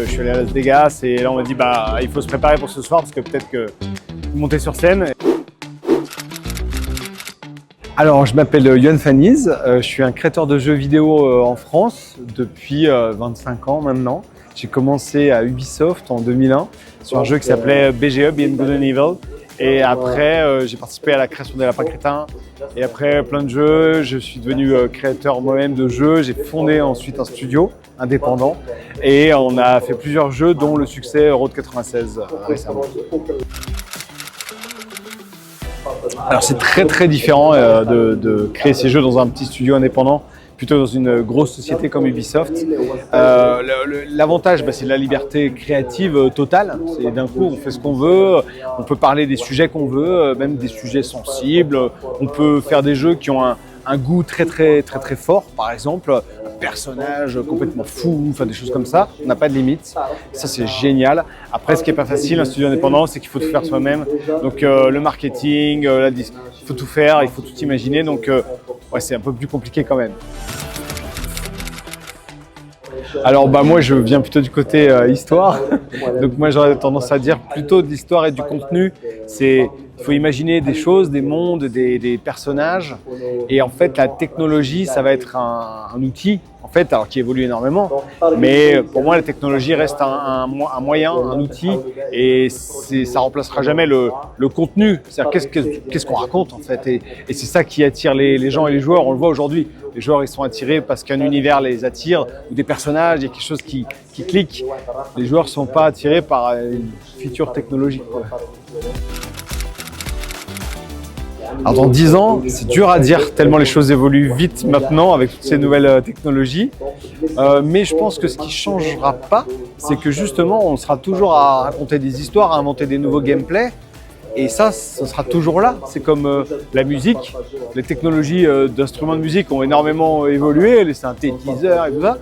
Je suis allé à Las Vegas et là on m'a dit il faut se préparer pour ce soir parce que peut-être que vous montez sur scène. Alors je m'appelle Yohan Faniz, je suis un créateur de jeux vidéo en France depuis 25 ans maintenant. J'ai commencé à Ubisoft en 2001 sur un jeu qui s'appelait BGE, Beyond Good and Evil. Et après, j'ai participé à la création des Lapins Crétins. Et après, plein de jeux. Je suis devenu créateur moi-même de jeux. J'ai fondé ensuite un studio indépendant. Et on a fait plusieurs jeux, dont le succès Road 96 récemment. Alors c'est très différent de créer ces jeux dans un petit studio indépendant, plutôt dans une grosse société comme Ubisoft. L'avantage, c'est la liberté créative totale. C'est d'un coup, on fait ce qu'on veut, on peut parler des sujets qu'on veut, même des sujets sensibles. On peut faire des jeux qui ont un goût très fort, par exemple, un personnage complètement fou, enfin des choses comme ça. On n'a pas de limite. Ça, c'est génial. Après, ce qui n'est pas facile, un studio indépendant, c'est qu'il faut tout faire soi-même. Donc, le marketing, il faut tout faire, il faut tout imaginer. Donc, ouais, c'est un peu plus compliqué quand même. Alors moi je viens plutôt du côté histoire, donc moi j'aurais tendance à dire plutôt de l'histoire et du contenu. Il faut imaginer des choses, des mondes, des personnages, et en fait la technologie ça va être un outil en fait, alors qui évolue énormément, mais pour moi la technologie reste un moyen, un outil, et ça remplacera jamais le contenu. C'est-à-dire qu'est-ce qu'on raconte en fait, et c'est ça qui attire les gens et les joueurs. On le voit aujourd'hui, les joueurs ils sont attirés parce qu'un univers les attire, ou des personnages, il y a quelque chose qui clique. Les joueurs ne sont pas attirés par une feature technologique, quoi. Alors dans 10 ans, c'est dur à dire tellement les choses évoluent vite maintenant avec toutes ces nouvelles technologies. Mais je pense que ce qui ne changera pas, c'est que justement on sera toujours à raconter des histoires, à inventer des nouveaux gameplays. Et ça, ce sera toujours là. C'est comme la musique. Les technologies d'instruments de musique ont énormément évolué, les synthétiseurs et tout ça.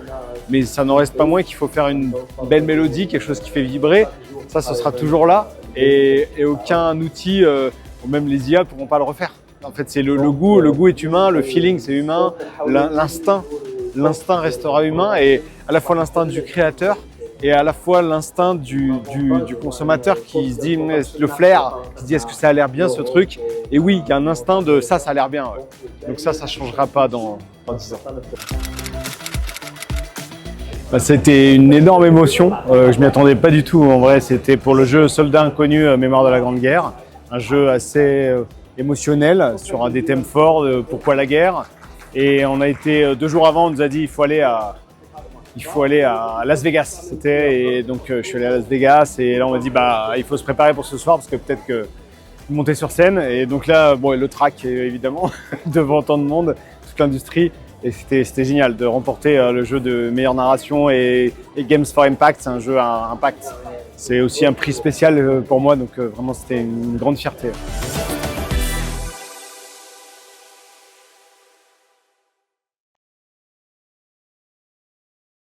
Mais ça n'en reste pas moins qu'il faut faire une belle mélodie, quelque chose qui fait vibrer. Ça, ce sera toujours là. Et aucun outil, ou même les IA, ne pourront pas le refaire. En fait, c'est le goût est humain, le feeling c'est humain, l'instinct restera humain, et à la fois l'instinct du créateur et à la fois l'instinct du consommateur qui se dit, le flair, qui se dit est-ce que ça a l'air bien ce truc, et oui, il y a un instinct de ça a l'air bien. Ouais. Donc ça ne changera pas dans 10 ans. C'était une énorme émotion, je m'y attendais pas du tout en vrai. C'était pour le jeu Soldats Inconnus, Mémoire de la Grande Guerre, un jeu assez émotionnel sur un des thèmes forts de pourquoi la guerre. Et on a été 2 jours avant, on nous a dit il faut aller à Las Vegas. Et donc je suis allé à Las Vegas et là on m'a dit il faut se préparer pour ce soir parce que peut-être que vous montez sur scène. Et donc là le track évidemment devant tant de monde, toute l'industrie. Et c'était génial de remporter le jeu de meilleure narration et Games for Impact, c'est un jeu à impact. C'est aussi un prix spécial pour moi, donc vraiment c'était une grande fierté.